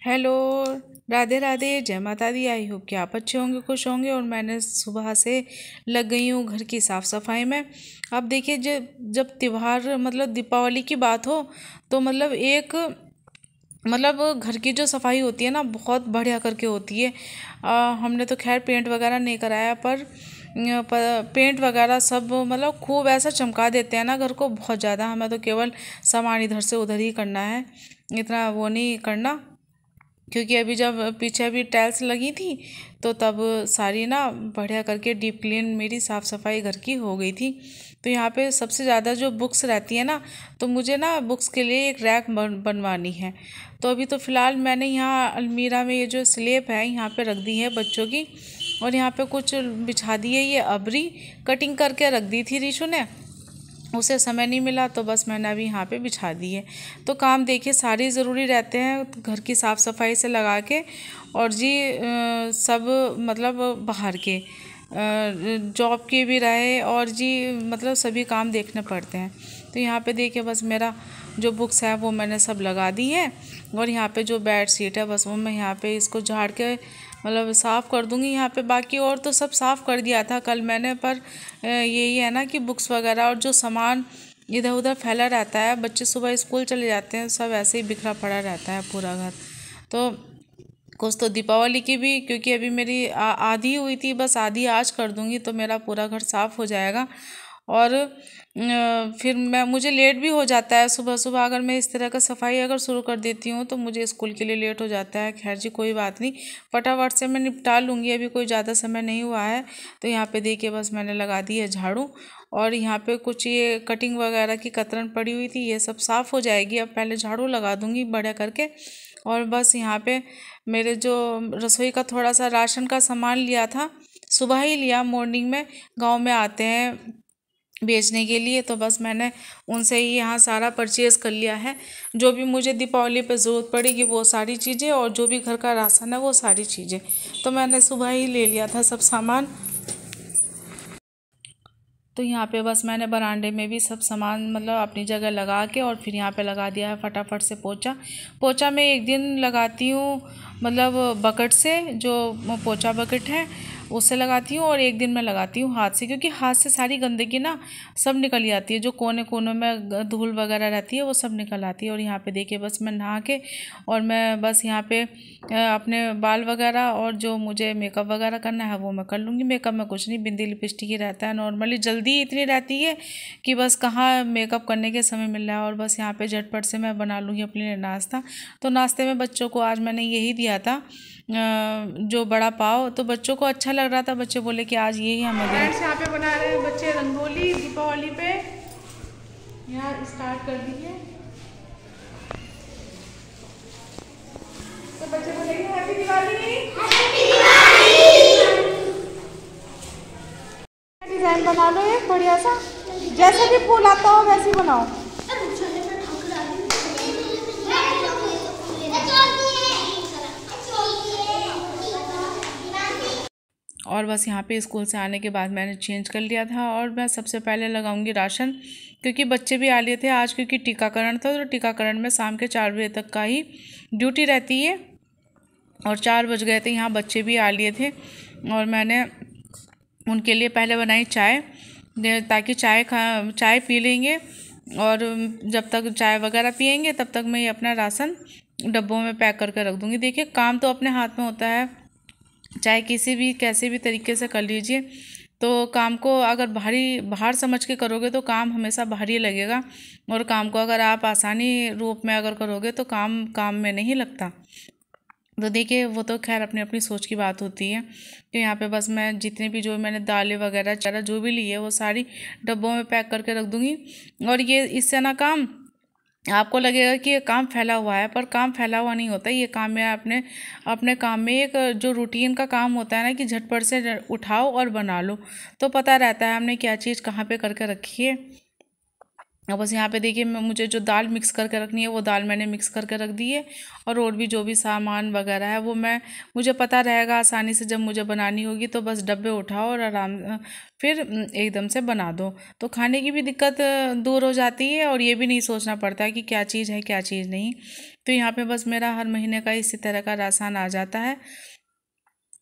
Hello, Radhe Radhe, जय माता दी। आई हो कि आप अच्छे होंगे, खुश होंगे। और मैंने सुबह से लग गई हूँ घर की साफ़ सफाई में। अब देखिए, जब त्योहार मतलब दीपावली की बात हो तो मतलब एक मतलब घर की जो सफाई होती है ना, बहुत बढ़िया करके होती है। हमने तो खैर पेंट वगैरह नहीं कराया, पर पेंट वगैरह सब मतलब खूब ऐसा चमका देते हैं ना घर को, बहुत ज़्यादा। हमें तो केवल सामान इधर से उधर ही करना है, इतना वो नहीं करना। क्योंकि अभी जब पीछे अभी टाइल्स लगी थी तो तब सारी ना बढ़िया करके डीप क्लीन मेरी साफ़ सफाई घर की हो गई थी। तो यहाँ पे सबसे ज़्यादा जो बुक्स रहती है ना, तो मुझे ना बुक्स के लिए एक रैक बनवानी है। तो अभी तो फ़िलहाल मैंने यहाँ अलमीरा में ये जो स्लेब है यहाँ पे रख दी है बच्चों की, और यहाँ पे कुछ बिछा दी है। ये अबरी कटिंग करके रख दी थी रीशु ने, उसे समय नहीं मिला तो बस मैंने अभी यहाँ पे बिछा दी है। तो काम देखिए सारे ज़रूरी रहते हैं घर की साफ़ सफाई से लगा के, और जी सब मतलब बाहर के जॉब के भी रहे, और जी मतलब सभी काम देखने पड़ते हैं। तो यहाँ पे देखिए बस मेरा जो बुक्स है वो मैंने सब लगा दी है, और यहाँ पे जो बेड शीट है बस वो मैं यहाँ पे इसको झाड़ के मतलब साफ़ कर दूँगी यहाँ पे। बाकी और तो सब साफ़ कर दिया था कल मैंने, पर यही है ना कि बुक्स वगैरह और जो सामान इधर उधर फैला रहता है, बच्चे सुबह स्कूल चले जाते हैं, सब ऐसे ही बिखरा पड़ा रहता है पूरा घर। तो कुछ तो दीपावली की भी, क्योंकि अभी मेरी आधी हुई थी, बस आधी आज कर दूंगी तो मेरा पूरा घर साफ़ हो जाएगा। और फिर मुझे लेट भी हो जाता है सुबह सुबह, अगर मैं इस तरह का सफाई अगर शुरू कर देती हूँ तो मुझे स्कूल के लिए लेट हो जाता है। खैर जी कोई बात नहीं, फटाफट से मैं निपटा लूँगी, अभी कोई ज़्यादा समय नहीं हुआ है। तो यहाँ पे देखिए बस मैंने लगा दी है झाड़ू, और यहाँ पे कुछ ये कटिंग वगैरह की कतरन पड़ी हुई थी, ये सब साफ़ हो जाएगी। अब पहले झाड़ू लगा दूँगी बढ़िया करके। और बस यहाँ पे मेरे जो रसोई का थोड़ा सा राशन का सामान लिया था, सुबह ही लिया मॉर्निंग में, गांव में आते हैं बेचने के लिए, तो बस मैंने उनसे ही यहाँ सारा परचेज़ कर लिया है। जो भी मुझे दीपावली पे ज़रूरत पड़ेगी वो सारी चीज़ें, और जो भी घर का राशन है वो सारी चीज़ें तो मैंने सुबह ही ले लिया था सब सामान। तो यहाँ पे बस मैंने बरामदे में भी सब सामान मतलब अपनी जगह लगा के, और फिर यहाँ पे लगा दिया है फटाफट से पोछा। पोछा मैं एक दिन लगाती हूँ मतलब बकेट से, जो पोछा बकेट है उससे लगाती हूँ, और एक दिन मैं लगाती हूँ हाथ से, क्योंकि हाथ से सारी गंदगी ना सब निकल जाती है, जो कोने कोनों में धूल वगैरह रहती है वो सब निकल आती है। और यहाँ पे देखिए बस मैं नहा के, और मैं बस यहाँ पे अपने बाल वगैरह और जो मुझे मेकअप वगैरह करना है वो मैं कर लूँगी। मेकअप में कुछ नहीं, बिंदी लिपस्टिक ही रहता है, नॉर्मली जल्दी इतनी रहती है कि बस कहाँ मेकअप करने के समय मिल रहा है। और बस यहाँ पे झटपट से मैं बना लूँगी अपने लिए नाश्ता। तो नाश्ते में बच्चों को आज मैंने यही दिया था, जो बड़ा पाव, तो बच्चों को अच्छा लग रहा था, बच्चे बोले कि आज यही हमें दें। यहाँ पे बना रहे हैं बच्चे रंगोली दीपावली पे, यहाँ स्टार्ट कर दी है। तो बच्चे बोलेंगे happy Diwali, happy Diwali. Design बना लो एक बढ़िया सा, जैसे भी फूल आता हो वैसे ही बनाओ। और बस यहाँ पे स्कूल से आने के बाद मैंने चेंज कर लिया था, और मैं सबसे पहले लगाऊंगी राशन, क्योंकि बच्चे भी आ लिए थे आज, क्योंकि टीकाकरण था। तो टीकाकरण में शाम के 4 बजे तक का ही ड्यूटी रहती है, और 4 बज गए थे, यहाँ बच्चे भी आ लिए थे। और मैंने उनके लिए पहले बनाई चाय, ताकि चाय पी लेंगे, और जब तक चाय वगैरह पियेंगे तब तक मैं ये अपना राशन डब्बों में पैक करके रख दूँगी। देखिए काम तो अपने हाथ में होता है, चाहे किसी भी कैसे भी तरीके से कर लीजिए। तो काम को अगर बाहर समझ के करोगे तो काम हमेशा भारी लगेगा, और काम को अगर आप आसानी रूप में अगर करोगे तो काम काम में नहीं लगता। तो देखिए वो तो खैर अपनी अपनी सोच की बात होती है। तो यहाँ पे बस मैं जितने भी जो मैंने दालें वगैरह चारा जो भी ली है वो सारी डब्बों में पैक करके रख दूँगी। और ये इससे ना काम आपको लगेगा कि ये काम फैला हुआ है, पर काम फैला हुआ नहीं होता। ये काम में अपने अपने काम में एक जो रूटीन का काम होता है ना, कि झटपट से उठाओ और बना लो, तो पता रहता है हमने क्या चीज़ कहाँ पे करके रखी है। अब बस यहाँ पे देखिए मुझे जो दाल मिक्स करके रखनी है वो दाल मैंने मिक्स करके रख दी है। और भी जो भी सामान वगैरह है वो मुझे पता रहेगा आसानी से, जब मुझे बनानी होगी तो बस डब्बे उठाओ और फिर एकदम से बना दो, तो खाने की भी दिक्कत दूर हो जाती है और ये भी नहीं सोचना पड़ता है कि क्या चीज़ है क्या चीज़ नहीं। तो यहाँ पे बस मेरा हर महीने का इसी तरह का राशन आ जाता है।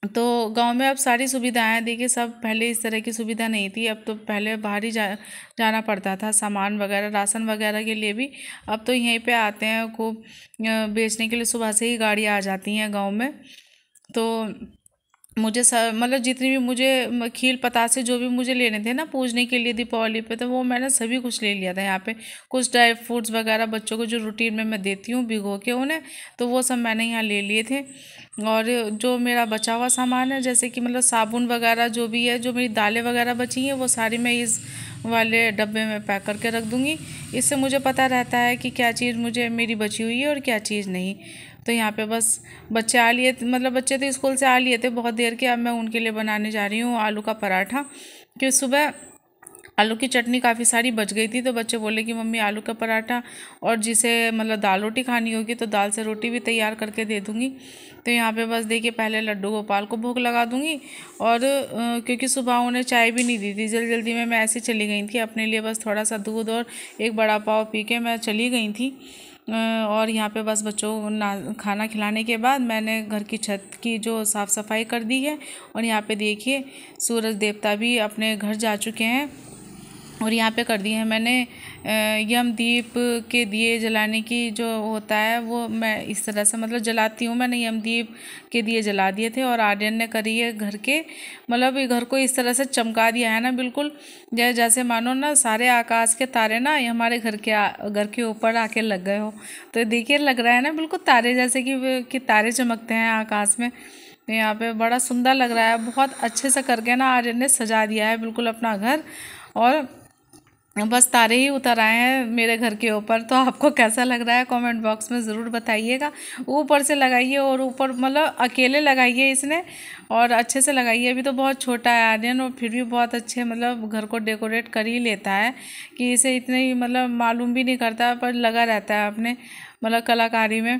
तो गांव में अब सारी सुविधाएं हैं, देखिए सब पहले इस तरह की सुविधा नहीं थी। अब तो पहले बाहर ही जाना पड़ता था सामान वगैरह राशन वगैरह के लिए भी। अब तो यहीं पे आते हैं खूब बेचने के लिए, सुबह से ही गाड़ी आ जाती हैं गांव में। तो मुझे मतलब जितनी भी मुझे खील पतासे जो भी मुझे लेने थे ना पूजने के लिए दीपावली पे, तो वो मैंने सभी कुछ ले लिया था यहाँ पे। कुछ ड्राई फ्रूट्स वगैरह बच्चों को जो रूटीन में मैं देती हूँ भिगो के उन्हें, तो वो सब मैंने यहाँ ले लिए थे। और जो मेरा बचा हुआ सामान है, जैसे कि मतलब साबुन वगैरह जो भी है, जो मेरी दालें वगैरह बची हैं, वो सारी मैं इस वाले डब्बे में पैक करके रख दूँगी। इससे मुझे पता रहता है कि क्या चीज़ मुझे मेरी बची हुई है और क्या चीज़ नहीं। तो यहाँ पे बस बच्चे आ लिए, मतलब बच्चे तो स्कूल से आ लिए थे बहुत देर के। अब मैं उनके लिए बनाने जा रही हूँ आलू का पराठा, क्योंकि सुबह आलू की चटनी काफ़ी सारी बच गई थी। तो बच्चे बोले कि मम्मी आलू का पराठा, और जिसे मतलब दाल रोटी खानी होगी तो दाल से रोटी भी तैयार करके दे दूँगी। तो यहाँ पे बस देखिए पहले लड्डू गोपाल को भोग लगा दूँगी। और क्योंकि सुबह उन्हें चाय भी नहीं दी थी, जल्दी में मैं ऐसे चली गई थी अपने लिए, बस थोड़ा सा दूध और एक बड़ा पाव पी के मैं चली गई थी। और यहाँ पे बस बच्चों को खाना खिलाने के बाद मैंने घर की छत की जो साफ़ सफाई कर दी है। और यहाँ पे देखिए सूरज देवता भी अपने घर जा चुके हैं। और यहाँ पे कर दिए हैं मैंने यम दीप के दिए जलाने की जो होता है वो मैं इस तरह से मतलब जलाती हूँ। मैंने यम दीप के दिए जला दिए थे और आर्यन ने करी है घर के, मतलब ये घर को इस तरह से चमका दिया है ना, बिल्कुल जैसे मानो ना सारे आकाश के तारे ना ये हमारे घर के ऊपर आके लग गए हो। तो देखिए लग रहा है ना बिल्कुल तारे जैसे कि तारे चमकते हैं आकाश में। तो यहाँ पे बड़ा सुंदर लग रहा है, बहुत अच्छे से करके ना आर्यन ने सजा दिया है बिल्कुल अपना घर। और बस तारे ही उतर आए हैं मेरे घर के ऊपर। तो आपको कैसा लग रहा है कमेंट बॉक्स में ज़रूर बताइएगा। ऊपर से लगाइए और ऊपर मतलब अकेले लगाइए इसने, और अच्छे से लगाइए। अभी तो बहुत छोटा है आर्यन और फिर भी बहुत अच्छे मतलब घर को डेकोरेट कर ही लेता है, कि इसे इतने ही मतलब मालूम भी नहीं करता पर लगा रहता है अपने मतलब कलाकारी में।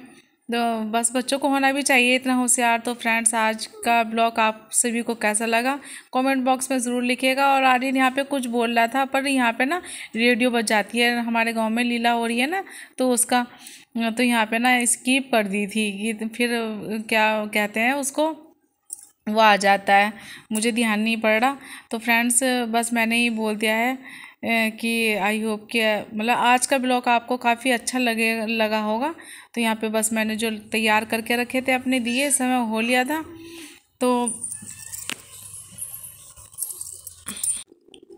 तो बस बच्चों को होना भी चाहिए इतना होशियार। तो फ्रेंड्स आज का ब्लॉग आप सभी को कैसा लगा कमेंट बॉक्स में ज़रूर लिखिएगा। और आर्यन यहाँ पे कुछ बोल रहा था पर यहाँ पे ना रेडियो बज जाती है, हमारे गांव में लीला हो रही है ना, तो उसका तो यहाँ पे ना स्किप कर दी थी कि फिर क्या कहते हैं उसको, वो आ जाता है, मुझे ध्यान नहीं पड़ रहा। तो फ्रेंड्स बस मैंने ही बोल दिया है कि आई होप कि मतलब आज का ब्लॉग आपको काफ़ी अच्छा लगा होगा। तो यहाँ पे बस मैंने जो तैयार करके रखे थे अपने दिए समय हो लिया था। तो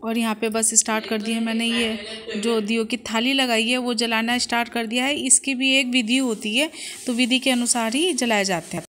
और यहाँ पे बस स्टार्ट कर दिया मैंने, ये जो दियों की थाली लगाई है वो जलाना स्टार्ट कर दिया है। इसकी भी एक विधि होती है, तो विधि के अनुसार ही जलाए जाते हैं।